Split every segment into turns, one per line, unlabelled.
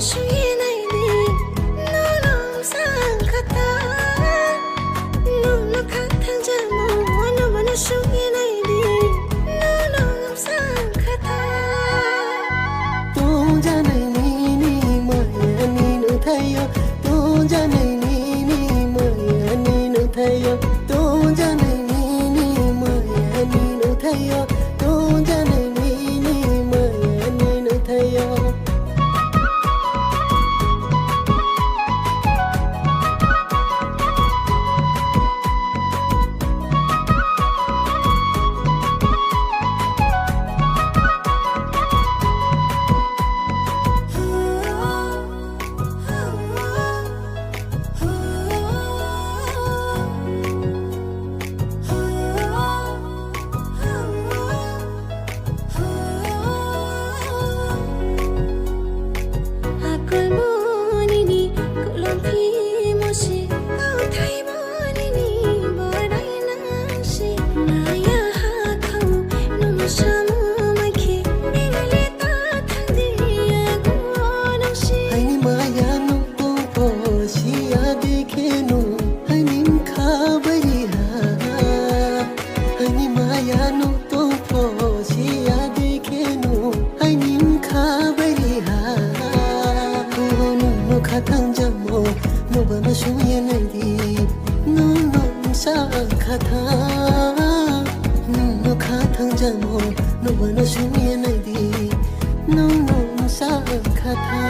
শুয়ে নাই দিন নুনুম সাংখাতা নুনু খাথা জামো অনুমান শুয়ে নাই দিন নুনুম সাংখাতা
तू जाने नी माया नीनु थायो तू जाने नी माया नीनु थायो तू जाने नी माया नीनु थायो तू जाने नी माया नीनु थायो Khatang jamo no bana shuye nai di no no sa khatha no khatang jamo no bana shuye nai di no no sa khatha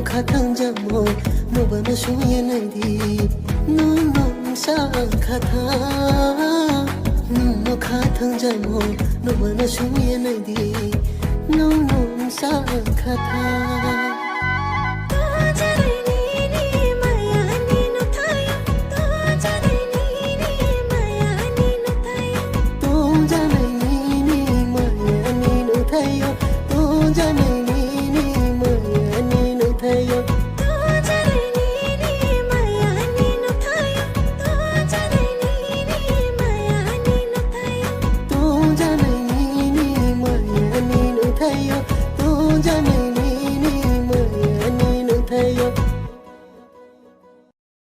Khatang jamo no bana shuye nai di no no sa khatha no khatang jamo no bana shuye nai di no no sa khatha